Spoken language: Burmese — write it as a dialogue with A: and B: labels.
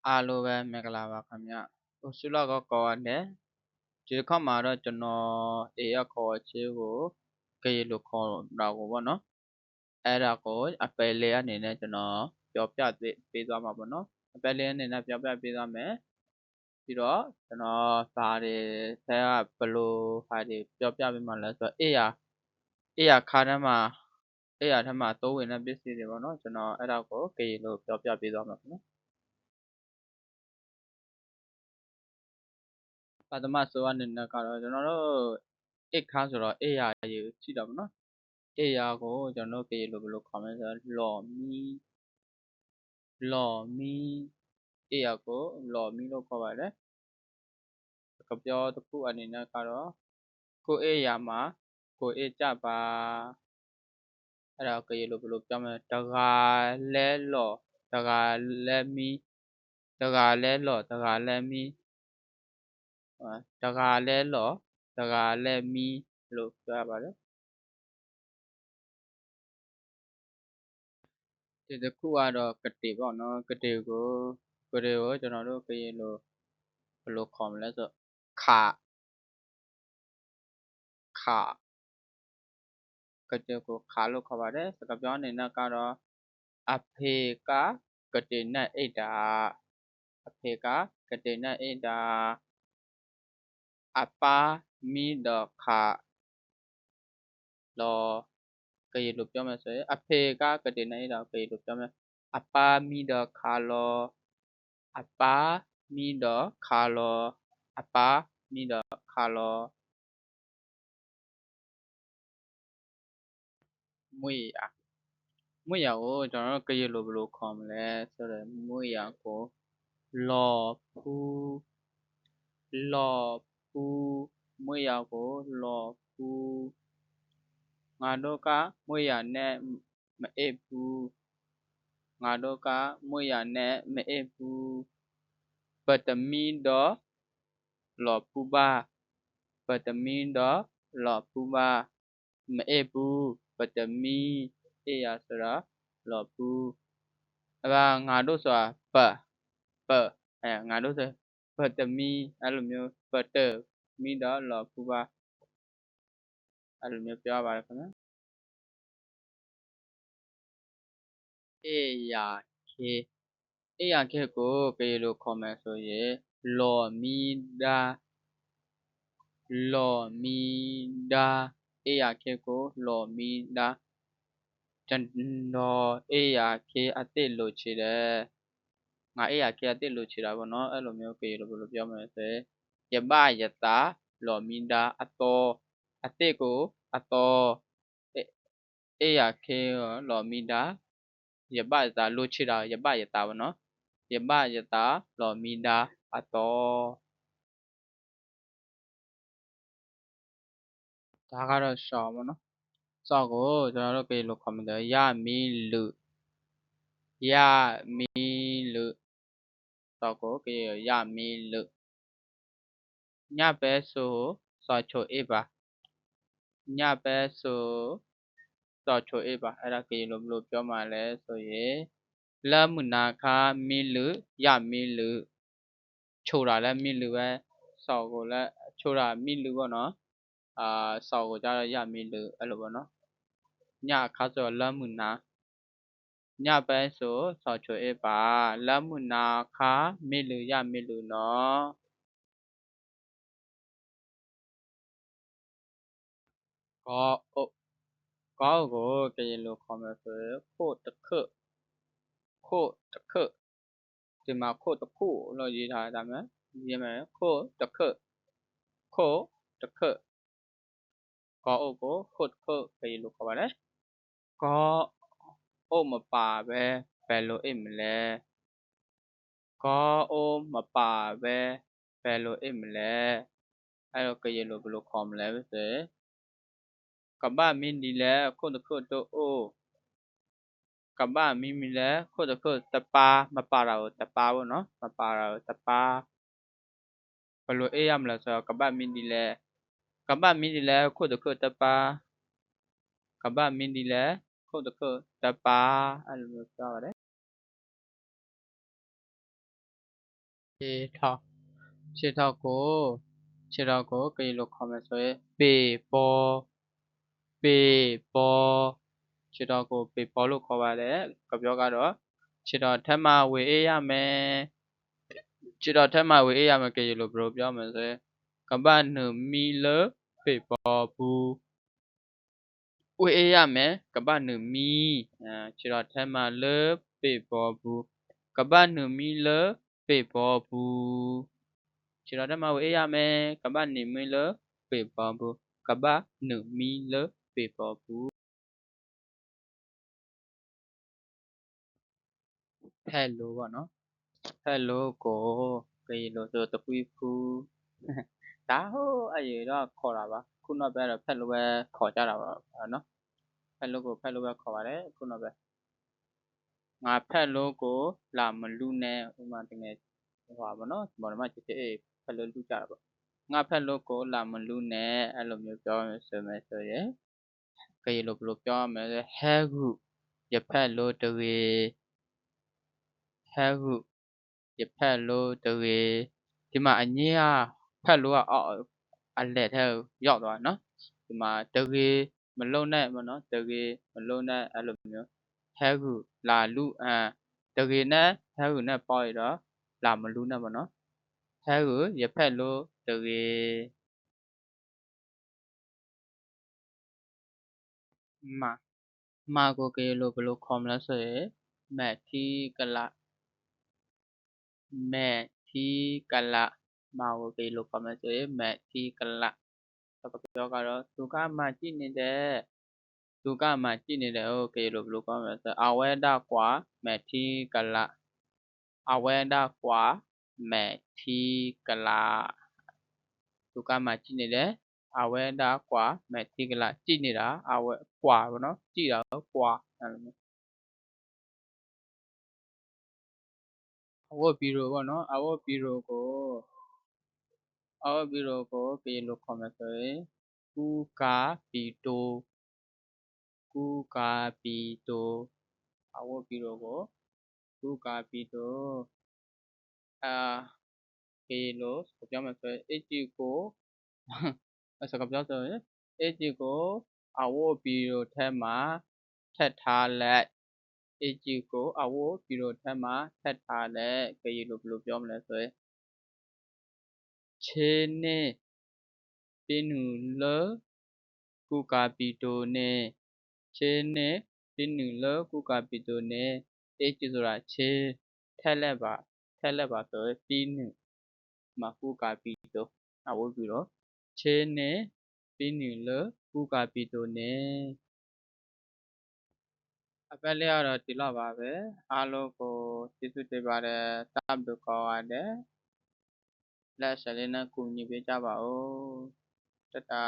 A: အားလုံးပဲမင်္ဂလာပါခင်ဗျ။ဆုလာကကောရတယ်။ဒီခါမှာတော့ကျွန်တော်အေရခေါ်ချေကိုကြေလို့ခေါ်တာကိုပေါ့နော်။အဲ့ဒါကိုအပယ်လေးအနေနဲ့ကျွန်တော်ပြောပြပေးသွားမှာပေါ့နော်။အပယ်လေးအနေနဲ့ပြောပြပေးသွားမယ်။ပြီးတော့ကျွန်တော်ဘာတွေဆဲကဘလို့ဟာတွေပြောပြပေးမှလဲဆိုတော့အေရခါထဲမှာသုံးဝင်တဲ့ပစ္စည်းတွေပေါ့နော်။ကျွန်တော်အဲ့ဒါကိုကြေလို့ပြောပြပေးသွားမှာပေါ့နော်။ပထမဆိုအနေနဲ့ကတော့ကျွန်တော်တို့အိတ်ခါဆိုတော့အေရာရေရှိတာပေါ့နော်အေရာကိုကျွန်တော်တို့ကြေလို့ဘယ်လိုခေါ်မလဲဆိုတော့လော်မီအေရာကိုလော်မီလို့ခေါ်ပါတယ်ကပြောတစ်ခုအနေနဲ့ကတော့ကိုအေရာမှာကိုအေကြပါအဲ့ဒါကြေလို့ဘယ်လိုပြောမလဲတကာလဲလော်တကာလဲမီတကာလဲလော်တကာလဲမီတကာလဲလော်တကာလဲမီလို့ပြောရပါတယ်ဒီတစ်ခုကတော့ကတိပေါ့နော်ကတိကိုကျွန်တော်တို့ကြေလို့ဘယ်လိုခေါ်မလဲဆိုခကတိကိုခလို့ခေါ်ပါတယ်စကားပြောအနေနဲ့ကတော့အဖေကကတိနဲ့အိတ်တာအဖေကကတိနဲ့အိတ်တာအပါမိတော့ခလောကြေလို့ပြောမယ်ဆိုရင်အဖေကကတိနဲ့အိတ်တာကြေလို့ပြောမယ်အပါမိတော့ခလောအပါမိတော့ခလောအပါမိတော့ခလောမွေရကိုကျွန်တော်တို့ကြေလို့ဘယ်လိုခေါ်မလဲဆိုတော့မွေရကိုလော်ဖူးမွေရကိုလော်ဖူးငါတို့ကမွေရနဲ့မအိပ်ဘူးငါတို့ကမွေရနဲ့မအိပ်ဘူးပတမီတော့လော်ဖူးပါပတမီတော့လော်ဖူးပါမအိပ်ဘူးပတမီအေးရဆိုတာလော်ဖူးအဲ့ဒါငါတို့ဆိုတာပငါတို့ဆိုပတမီအဲ့လိုမျိုးပတမီတော့လော်ဖူးပါအဲ့လိုမျိုးပြောပါတယ်ခင်ဗျာအေးရခေကိုကြေလို့ခေါ်မယ်ဆိုရင်လော်မီဒါအေးရခေကိုလော်မီဒါကျွန်တော်အေးရခေအစ်စ်လိုချင်တယ်ငါအေးရခေအစ်စ်လိုချင်တာပေါ့နော်အဲ့လိုမျိုးကြေလို့ဘယ်လိုပြောမလဲဆိုရင်ယပယတာလော်မီဒါအတော်အစ်စ်ကိုအတော်အေးရခေလော်မီဒါယပယတာလိုချင်တာယပယတာပေါ့နော်ယပယတာလော်မီဒါအတော်ဒါကတော့ရှောင်းပေါ့နော်စောက်ကိုကျွန်တော်တို့ကြေလို့ခေါ်မယ်ဆိုရမီလူစောက်ကိုကြေရမီလူညပဲဆိုစောချိုအေးပါညပဲဆိုစောချိုအေးပါအဲ့ဒါကြေလို့ဘယ်လိုပြောမှလဲဆိုရင်လမှုနာခာမီလူရမီလူချိုတာလည်းမီလူပဲစောက်ကိုလည်းချိုတာမီလူပေါ့နော်စောက်ကိုကြတော့ရမီလူအဲ့လိုပေါ့နော်ညခါဆိုလမှုနာညပဲဆိုစောချိုအေးပါလမှုနာခာမီလူရမီလူနော်ကောကိုကြေလို့ခေါ်မယ်ဆိုရင်ခို့တခုဒီမှာခို့တခုလို့ရေးထားတယ်ဒါမှရေးမယ်ခို့တခုကောအုပ်ကိုခို့တခုကြေလို့ခေါ်ပါတယ်ကောအုပ်မပါပဲဘယ်လိုအိပ်မလဲကောအုပ်မပါပဲဘယ်လိုအိပ်မလဲအဲ့တော့ကြေလို့ဘယ်လိုခေါ်မလဲဆိုရင်ကပ္ပမင်းဒီလဲခို့တခုတို့အိုးကပ္ပမီမီလဲခို့တခုတပါမပါတာကိုတပါပေါ့နော်မပါတာကိုတပါဘယ်လိုအေးရမလဲဆိုတော့ကပ္ပမင်းဒီလဲခို့တခုတပါကပ္ပမင်းဒီလဲခို့တခုတပါအဲ့လိုမျိုးပြောပါတယ် ခြေထောက်ခြေထောက်ကိုကရင်လိုခေါ်မယ်ဆိုရင်ပေပေါ်ခြေထောက်ကိုပေပေါ်လို့ခေါ်ပါတယ်ကပြောကတော့ခြေထောက်ထက်မှဝေအေးရမယ်ခြေထောက်ထက်မှဝေအေးရမယ်ကရင်လိုဘယ်လိုပြောမလဲဆိုရင်ကပတ်နှမီလပေပေါ်ဘူးဝေအေးရမယ်ကပတ်နှမီခြေထောက်ထက်မှလပေပေါ်ဘူးကပတ်နှမီလပေပေါ်ဘူးခြေထောက်ထက်မှဝေအေးရမယ်ကပတ်နှမီလပေပေါ်ဘူးကပတ်နှမီလပေပေါ်ဘူးဖဲလိုပေါ့နော်ဖဲလိုကိုကရင်လိုဆိုတပွီးဖူးဒါဟိုအရင်တော့ခေါ်တာပါခုနောက်ပိုင်းတော့ဖက်လိုပဲခေါ်ကြတာပါနော်ဖက်လိုကိုဖက်လိုပဲခေါ်ပါတယ်ခုနောက်ပိုင်းငါဖက်လိုကိုလာမလူနဲ့ဥမာတကယ်ဟိုပါဗောနော်ဒီမှာချစ်အေးဖက်လိုလူကြတာပေါ့ငါဖက်လိုကိုလာမလူနဲ့အဲ့လိုမျိုးပြောမယ်ဆိုရင်ကရင်လိုဘယ်လိုပြောရမလဲဟဲဟုရဖက်လိုတရေဟဲဟုရဖက်လိုတရေဒီမှာအငင်းကဖက်လိုကအောက်အလက်ထဲကိုရောက်သွားနော်ဒီမှာတရေမလုံနဲ့ဗောနော်တရေမလုံနဲ့အဲ့လိုမျိုးဟဲဟုလာလူတရေနဲ့ဟဲဟုနဲ့ပေါက်ရတော့လာမလူနဲ့ဗောနော်ဟဲဟုရဖက်လိုတရေမာကိုကရင်လိုဘယ်လိုခေါ်မလဲဆိုရင်မက်ထီကလမက်ထီကလမာကိုကရင်လိုခေါ်မယ်ဆိုရင်မက်ထီကလပြောကတော့သူကမှကြည့်နေတယ်သူကမှကြည့်နေတယ်ဟုတ်ကဲလို့ဘယ်လိုခေါ်မလဲဆိုအဝဲဒါကွာမက်ထီကလအဝဲဒါကွာမက်ထီကလသူကမှကြည့်နေတယ်အဝဲဒါကွာမက်ထီကလကြည့်နေတာအဝဲကွာပေါ့နော်ကြည့်တာကွာအဲ့လိုမျိုးအဝတ်ဘီရိုပေါ့နော်အဝတ်ဘီရိုကိုကရင်လိုခေါ်မယ်ဆိုရင်ကူကာဘီတိုအဝတ်ဘီရိုကိုကူကာဘီတိုကရင်လိုပြောမယ်ဆိုရင်အကြည့်ကိုစကားပြောဆိုရင်အကြည့်ကိုအဝတ်ဘီရိုထဲမှာထည့်ထားလိုက်အကြည့်ကိုအဝတ်ဘီရိုထဲမှာထည့်ထားလိုက်ကရင်လိုဘယ်လိုပြောမလဲဆိုရင်ခြေနဲ့ပင်းနူလကူကာပီတိုနဲ့ခြေနဲ့ပင်းနူလကူကာပီတိုနဲ့အကြည့်ဆိုတာခြေထက်လက်ပါဆိုရင်ပင်းနူမှာကူကာပီတိုအဝတ်ဘီရိုခြေနဲ့ပင်းနူလကူကာပီတိုနဲ့အပတ်လေးကတော့ဒီလောက်ပါပဲအားလုံးကိုကျေးဇူးတင်ပါတယ်တတ်လို့ခေါ်ရတယ်လက်ဆက်လေးနဲ့ကူညီပေးကြပါဦးတတာ